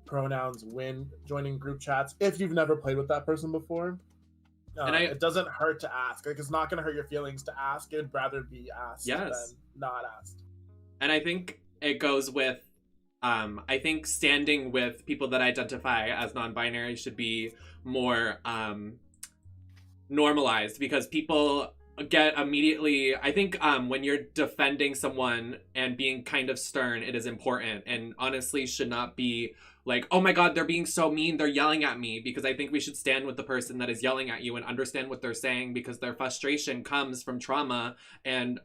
pronouns when joining group chats if you've never played with that person before. And it doesn't hurt to ask. Like, it's not going to hurt your feelings to ask. It'd rather be asked than not asked. And I think it goes with, I think standing with people that identify as non-binary should be more normalized, because people get immediately, I think when you're defending someone and being kind of stern, it is important, and honestly should not be like, oh my god, they're being so mean, they're yelling at me, because I think we should stand with the person that is yelling at you and understand what they're saying, because their frustration comes from trauma and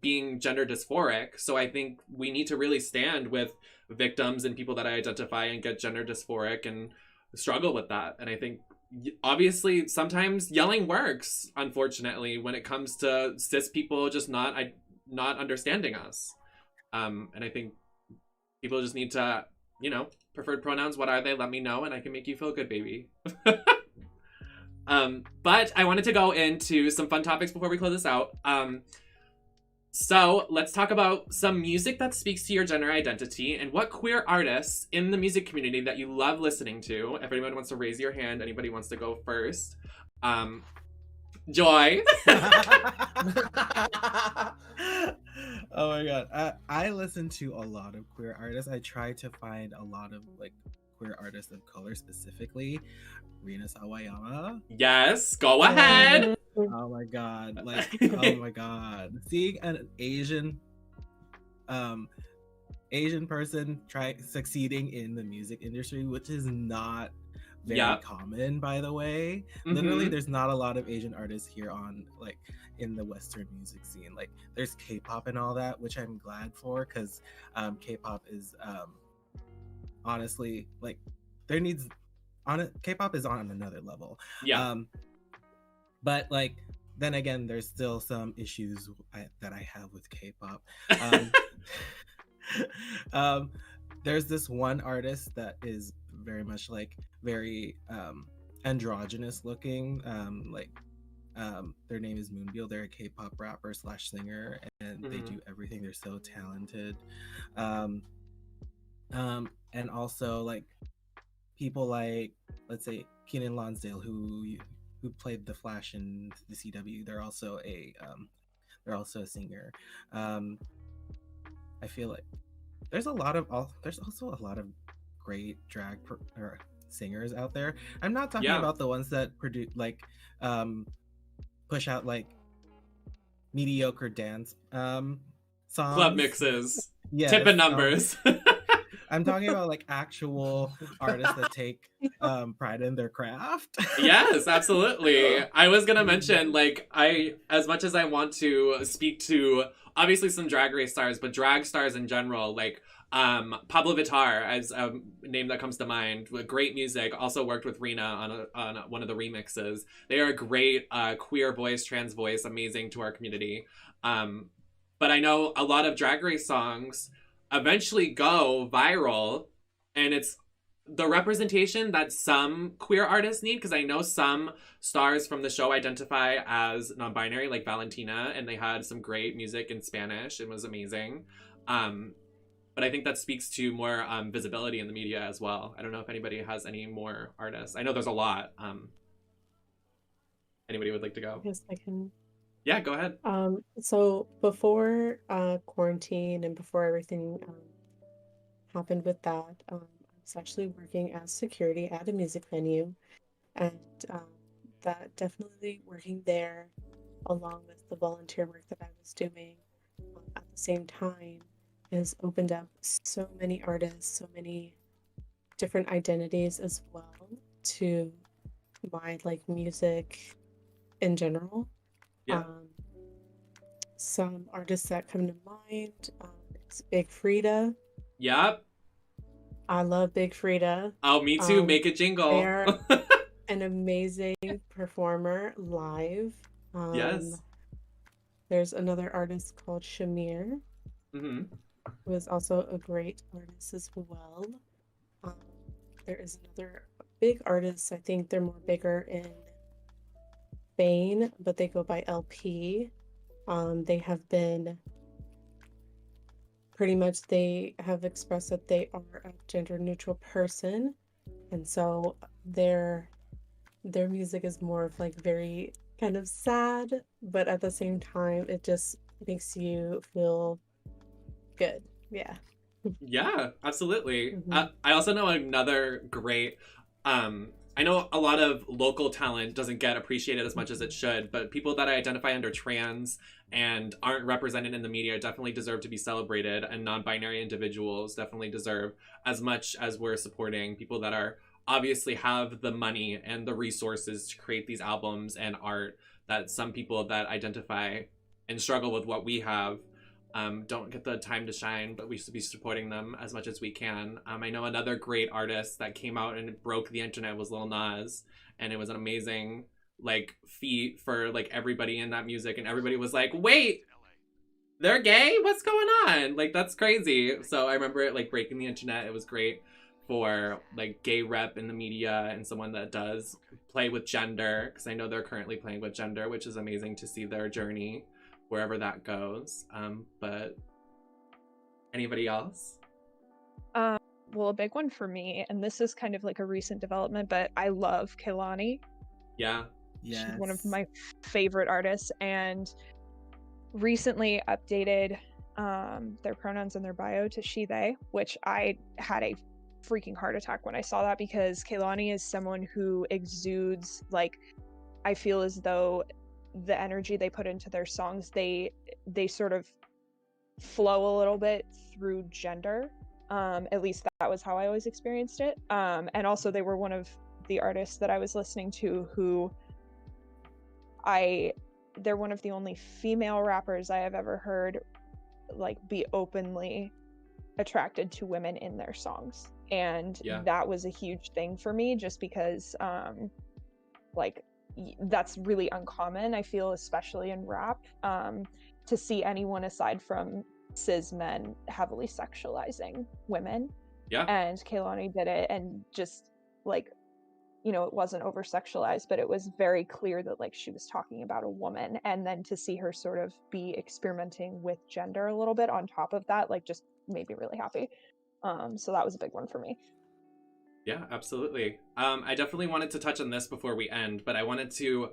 being gender dysphoric. So I think we need to really stand with victims and people that identify and get gender dysphoric and struggle with that. And I think obviously sometimes yelling works, unfortunately, when it comes to cis people just not understanding us. And I think people just need to, preferred pronouns, what are they? Let me know and I can make you feel good, baby. But I wanted to go into some fun topics before we close this out. So let's talk about some music that speaks to your gender identity and what queer artists in the music community that you love listening to. If anyone wants to raise your hand, anybody wants to go first. Joy. Oh my god. I listen to a lot of queer artists. I try to find a lot of like queer artists of color, specifically Rina Sawayama. Yes, go ahead. Oh my god. Like, oh my god. Seeing an Asian person try succeeding in the music industry, which is not very common, by the way. Literally, there's not a lot of Asian artists here on like in the Western music scene. Like, there's K-pop and all that, which I'm glad for, because K-pop is honestly like K-pop is on another level. But like, then again, there's still some issues that I have with K-pop. There's this one artist that is very much like very androgynous looking. Their name is Moonbeal. They're a K-pop rapper / singer, and they do everything. They're so talented. And also like people like, let's say, Keenan Lonsdale, who played the Flash in the CW. They're also a singer. I feel like there's also a lot of great drag singers out there. I'm not talking about the ones that produce like push out like mediocre dance songs, club mixes, tip and numbers. I'm talking about like actual artists that take pride in their craft. Yes, absolutely. I was gonna mention, like, as much as I want to speak to obviously some drag race stars, but drag stars in general, like Pablo Vittar as a name that comes to mind, with great music, also worked with Rina on one of the remixes. They are a great queer voice, trans voice, amazing to our community. But I know a lot of drag race songs eventually go viral, and it's the representation that some queer artists need, because I know some stars from the show identify as non-binary, like Valentina, and they had some great music in Spanish. It was amazing. But I think that speaks to more visibility in the media as well. I don't know if anybody has any more artists. I know there's a lot. Anybody would like to go? Yes, I can. Yeah, go ahead. So before quarantine and before everything happened with that, I was actually working as security at a music venue, and that definitely working there, along with the volunteer work that I was doing at the same time, has opened up so many artists, so many different identities as well to my like music in general. Yeah. Some artists that come to mind, it's Big Frida. Yep. I love Big Frida. Oh, me too. Make a jingle. They are an amazing performer live. Yes. There's another artist called Shamir, Mm-hmm. who is also a great artist as well. There is another big artist. I think they're more bigger in Spain, but they go by LP. They have been pretty much, they have expressed that they are a gender neutral person, and so their music is more of like very kind of sad, but at the same time it just makes you feel good. Yeah. Yeah, absolutely. Mhm. I also know another great I know a lot of local talent doesn't get appreciated as much as it should, but people that identify under trans and aren't represented in the media definitely deserve to be celebrated, and non-binary individuals definitely deserve as much as we're supporting people that are obviously have the money and the resources to create these albums and art that some people that identify and struggle with what we have don't get the time to shine, but we should be supporting them as much as we can. I know another great artist that came out and broke the internet was Lil Nas, and it was an amazing like feat for like everybody in that music, and everybody was like, wait, they're gay? What's going on? Like, that's crazy. So I remember it like breaking the internet. It was great for like gay rep in the media and someone that does play with gender, because I know they're currently playing with gender, which is amazing to see their journey wherever that goes. But anybody else? Well, a big one for me, and this is kind of like a recent development, but I love Kehlani. Yeah. Yes. She's one of my favorite artists, and recently updated their pronouns in their bio to she, they, which I had a freaking heart attack when I saw that, because Kehlani is someone who exudes, like, I feel as though the energy they put into their songs, they sort of flow a little bit through gender. At least that was how I always experienced it. And also they were one of the artists that I was listening to who they're one of the only female rappers I have ever heard like be openly attracted to women in their songs. And that was a huge thing for me, just because like that's really uncommon, I feel, especially in rap, to see anyone aside from cis men heavily sexualizing women. Yeah. And Kehlani did it, and just like, you know, it wasn't over sexualized, but it was very clear that like she was talking about a woman, and then to see her sort of be experimenting with gender a little bit on top of that, like, just made me really happy. So that was a big one for me. Yeah, absolutely. I definitely wanted to touch on this before we end, but I wanted to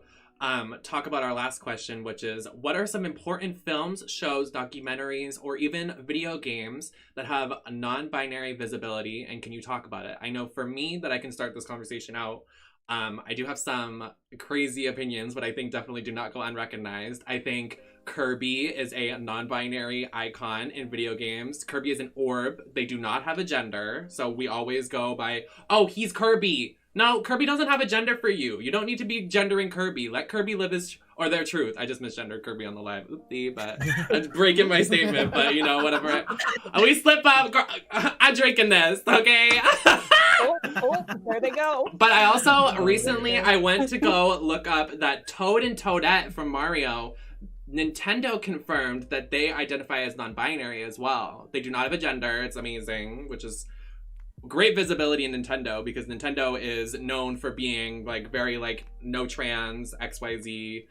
talk about our last question, which is, what are some important films, shows, documentaries, or even video games that have a non-binary visibility, and can you talk about it? I know for me that I can start this conversation out. I do have some crazy opinions, but I think definitely do not go unrecognized. I think Kirby is a non-binary icon in video games. Kirby is an orb. They do not have a gender, so we always go by, oh, he's Kirby. No, Kirby doesn't have a gender for you. You don't need to be gendering Kirby. Let Kirby live his, or their truth. I just misgendered Kirby on the live. Oopsie, but I'm breaking my statement, but you know, whatever. We slip up. I'm drinking this, okay? Oh, there they go. But I also, recently, I went to go look up that Toad and Toadette from Mario. Nintendo confirmed that they identify as non-binary as well. They do not have a gender. It's amazing, which is great visibility in Nintendo, because Nintendo is known for being like very like no trans, XYZ.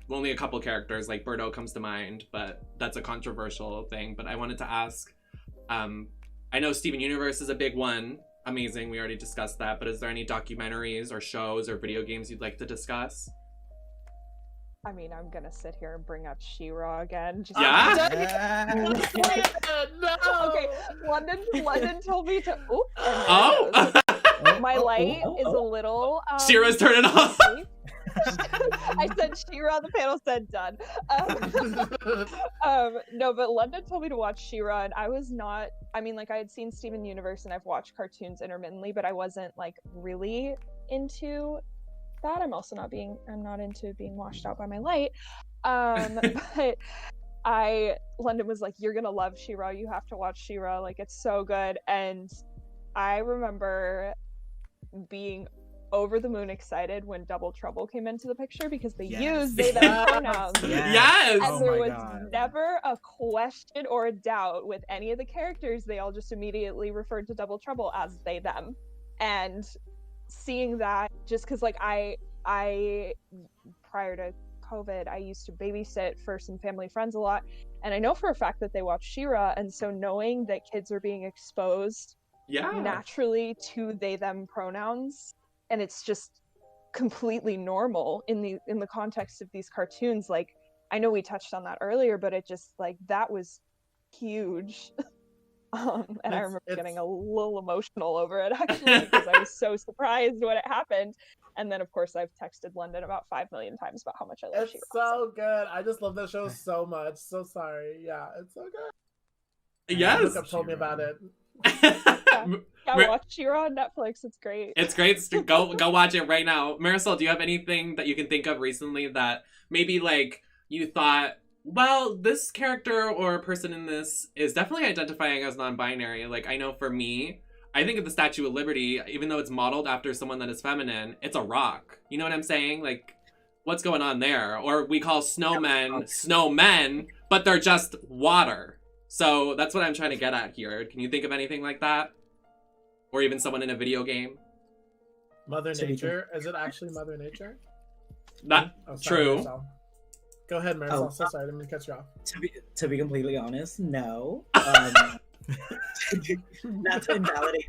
Only a couple characters like Birdo comes to mind, but that's a controversial thing. But I wanted to ask, I know Steven Universe is a big one. Amazing, we already discussed that, but is there any documentaries or shows or video games you'd like to discuss? I mean, I'm gonna sit here and bring up She-Ra again. Yeah? No. Okay, London told me to. Oop, Oh! my light is a little. She-Ra's turning off. I said She-Ra, the panel said done. No, but London told me to watch She-Ra, and I was not. I mean, like, I had seen Steven Universe and I've watched cartoons intermittently, but I wasn't like really into that. I'm not into being washed out by my light. But London was like, "You're gonna love She-Ra. You have to watch She-Ra. Like, it's so good." And I remember being over the moon excited when Double Trouble came into the picture, because they used they them pronouns. Yes! And there was never a question or a doubt with any of the characters. They all just immediately referred to Double Trouble as they them. And seeing that, just because like I prior to COVID, I used to babysit for some family friends a lot, and I know for a fact that they watch She-Ra, and so knowing that kids are being exposed naturally to they them pronouns, and it's just completely normal in the context of these cartoons. Like, I know we touched on that earlier, but it just like that was huge. And I remember getting a little emotional over it, actually, because I was so surprised when it happened. And then, of course, I've texted London about 5 million times about how much I love She-Ra. It's so good. I just love that show so much. So sorry. Yeah, it's so good. Yes. Luke told me about it. Yeah, watch She-Ra on Netflix. It's great. It's great. Go watch it right now. Marisol, do you have anything that you can think of recently that maybe like you thought, well, this character or person in this is definitely identifying as non-binary? Like, I know for me, I think of the Statue of Liberty, even though it's modeled after someone that is feminine, it's a rock. You know what I'm saying? Like, what's going on there? Or we call snowmen, but they're just water. So that's what I'm trying to get at here. Can you think of anything like that? Or even someone in a video game? Mother Nature? Is it actually Mother Nature? Not true. Marisol. Go ahead, Marisol. So sorry, I didn't mean to cut you off. To be completely honest, no. Not to invalidate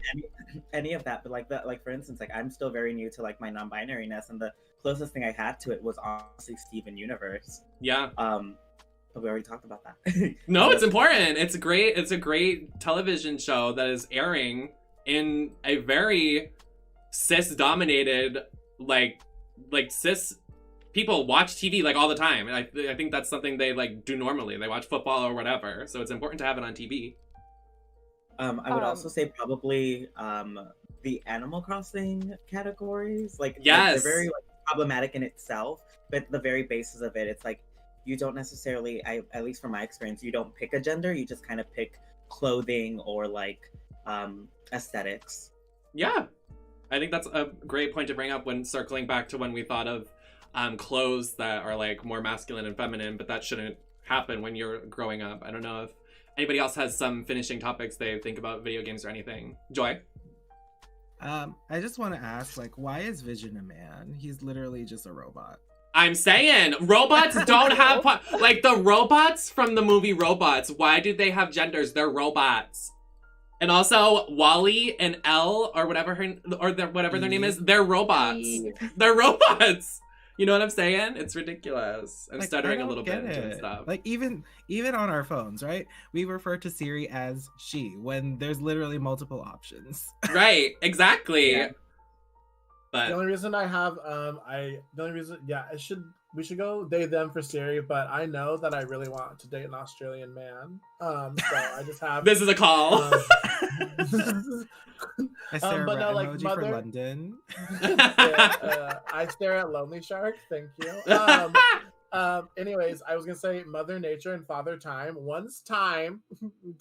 any of that, but like for instance, like I'm still very new to like my non-binariness, and the closest thing I had to it was honestly Steven Universe. Yeah. But we already talked about that. No, it's important. It's great. It's a great television show that is airing in a very cis-dominated, like cis people watch TV like all the time. And I think that's something they like do normally. They watch football or whatever. So it's important to have it on TV. I would also say probably the Animal Crossing categories. Like, yes, they're very like problematic in itself, but the very basis of it, it's like you don't necessarily, at least from my experience, you don't pick a gender. You just kind of pick clothing or like aesthetics. Yeah, I think that's a great point to bring up when circling back to when we thought of clothes that are like more masculine and feminine, but that shouldn't happen when you're growing up. I don't know if anybody else has some finishing topics they think about video games or anything. Joy? I just want to ask, like, why is Vision a man? He's literally just a robot. I'm saying, robots don't have... like, the robots from the movie Robots, why do they have genders? They're robots. And also, Wally and Elle, or whatever whatever their name is, they're robots. They're robots! You know what I'm saying? It's ridiculous. I'm like, stuttering a little bit and stuff. Like, even on our phones, right? We refer to Siri as she when there's literally multiple options. Right, exactly. Yeah. But the only reason I have we should go they them for Siri, but I know that I really want to date an Australian man. So I just have this is a call. I stare at emoji mother... for London. I stare at Lonely Shark. Thank you. Anyways, I was gonna say Mother Nature and Father Time. One's time.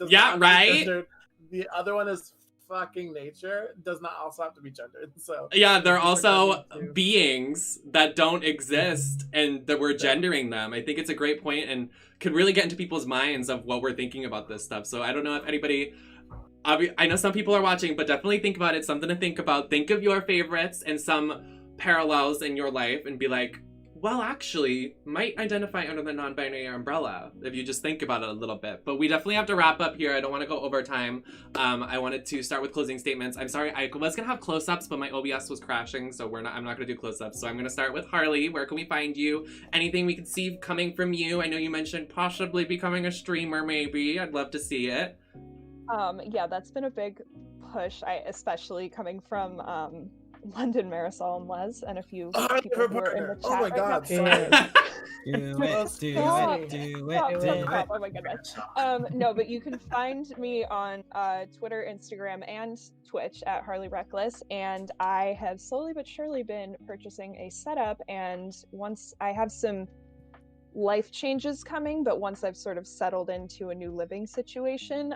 Yeah, right. The other one is fucking nature. Does not also have to be gendered. So yeah, they're also beings that don't exist, and that we're gendering them. I think it's a great point and could really get into people's minds of what we're thinking about this stuff. So I don't know if anybody I know some people are watching, but definitely think about it. Something to think about. Think of your favorites and some parallels in your life and be like, well, actually, might identify under the non-binary umbrella if you just think about it a little bit. But we definitely have to wrap up here. I don't want to go over time. I wanted to start with closing statements. I'm sorry, I was gonna have close-ups, but my OBS was crashing, so I'm not gonna do close-ups. So I'm gonna start with Harley. Where can we find you? Anything we can see coming from you? I know you mentioned possibly becoming a streamer, maybe. I'd love to see it. Yeah, that's been a big push. Especially coming from London, Marisol, and Les, and a few people who are in the chat. Oh my god, right now. Do it. Oh my goodness. No, but you can find me on Twitter, Instagram, and Twitch at Harley Reckless, and I have slowly but surely been purchasing a setup, and once I have some life changes coming, but once I've sort of settled into a new living situation,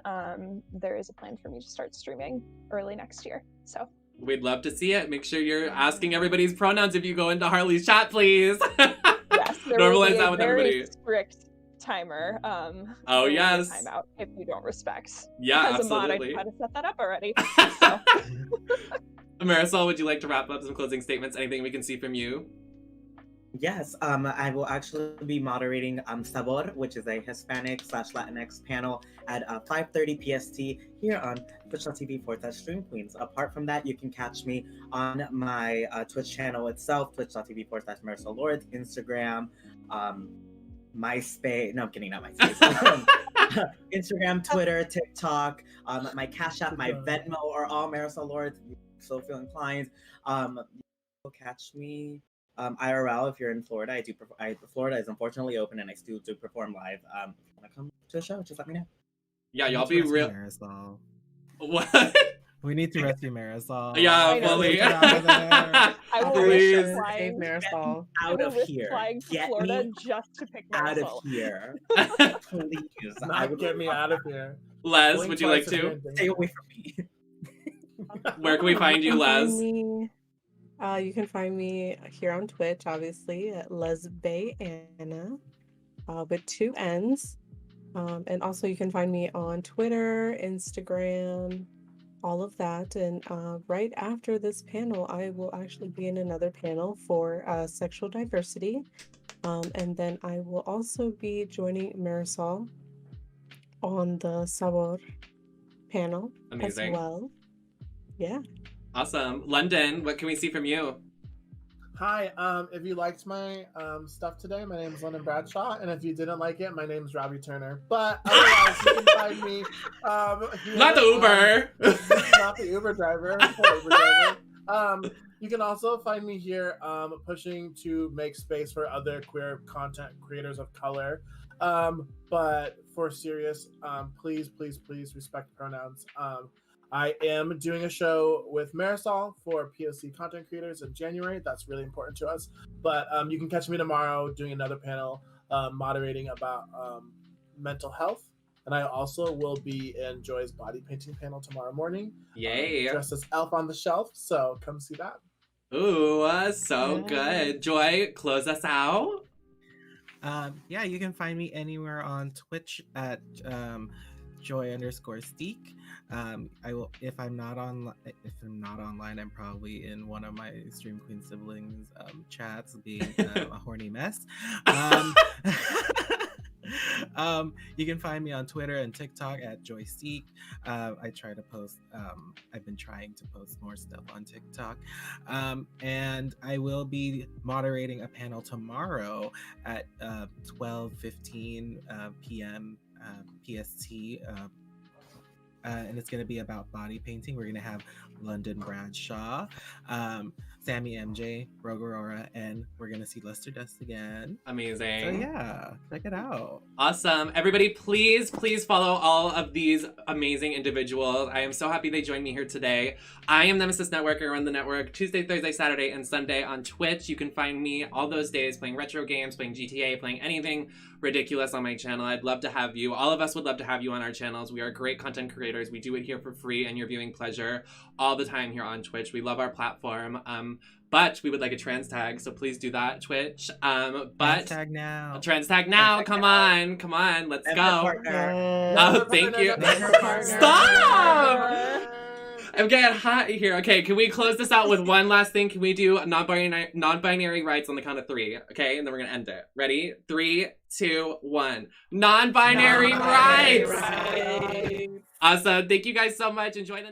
there is a plan for me to start streaming early next year. So we'd love to see it. Make sure you're asking everybody's pronouns if you go into Harley's chat, please. Yes, there Normalize will be that a with very everybody. Strict timer. Oh, there will be a yes. timeout if you don't respect. Yeah, As a mod, I absolutely. try to set that up already. So. Marisol, would you like to wrap up some closing statements? Anything we can see from you? Yes, I will actually be moderating Sabor, which is a Hispanic/Latinx panel at 5:30 PST here on twitch.tv/Stream Queens. Apart from that, you can catch me on my Twitch channel itself, twitch.tv/Marisol Lords, Instagram, MySpace. No, I'm kidding, not MySpace. Instagram, Twitter, TikTok, my Cash App, my Venmo are all Marisol Lords. If you so feel inclined. You'll catch me. IRL, if you're in Florida, Florida is unfortunately open, and I still do perform live. If you want to come to the show, just let me know. Yeah, y'all be real. Marisol. What? We need to rescue Marisol. Yeah, fully. I will Please. risk flying, Marisol. Out of here. flying to Get Florida me just to pick out Marisol. of here. Please. Not get me out of here. Les, Blink would you like twice if you're to? in danger. Stay away from me. Where can we find you, Les? You can find me here on Twitch, obviously, at Lesbayana, with 2 N's. And also you can find me on Twitter, Instagram, all of that. And right after this panel, I will actually be in another panel for sexual diversity. And then I will also be joining Marisol on the Sabor panel. Amazing. As well. Yeah. Awesome. London, what can we see from you? Hi, if you liked my stuff today, my name is London Bradshaw, and if you didn't like it, my name is Robbie Turner. But otherwise, you can find me here, Not the Uber. not the Uber driver. Poor Uber driver. You can also find me here pushing to make space for other queer content creators of color. But for serious, please respect pronouns. I am doing a show with Marisol for POC content creators in January. That's really important to us. But you can catch me tomorrow doing another panel moderating about mental health. And I also will be in Joy's body painting panel tomorrow morning. Yay. Dressed as Elf on the Shelf. So come see that. Ooh, so good. Joy, close us out. Yeah, you can find me anywhere on Twitch at Joy_Steek. I will if I'm not online, I'm probably in one of my Stream Queen siblings chats being a horny mess. You can find me on Twitter and TikTok at JoySeek. I try to post. I've been trying to post more stuff on TikTok, and I will be moderating a panel tomorrow at 12:15 p.m. PST. And it's going to be about body painting. We're going to have London Bradshaw, Sammy MJ, Rogue Aurora, and we're going to see Lester Dust again. Amazing. So yeah, check it out. Awesome. Everybody, please follow all of these amazing individuals. I am so happy they joined me here today. I am Nemesis Network. I run the network Tuesday, Thursday, Saturday, and Sunday on Twitch. You can find me all those days playing retro games, playing GTA, playing anything ridiculous on my channel. I'd love to have you. All of us would love to have you on our channels. We are great content creators. We do it here for free and your viewing pleasure all the time here on Twitch. We love our platform. But we would like a trans tag, so please do that, Twitch. But Trans tag now. Trans tag now. Come on, let's go. Oh, thank you. Stop! I'm getting hot here. Okay, can we close this out with one last thing? Can we do non-binary rights on the count of 3? Okay, and then we're gonna end it. Ready? 3, 2, 1. Non-binary rights. Awesome. Thank you guys so much. Enjoy the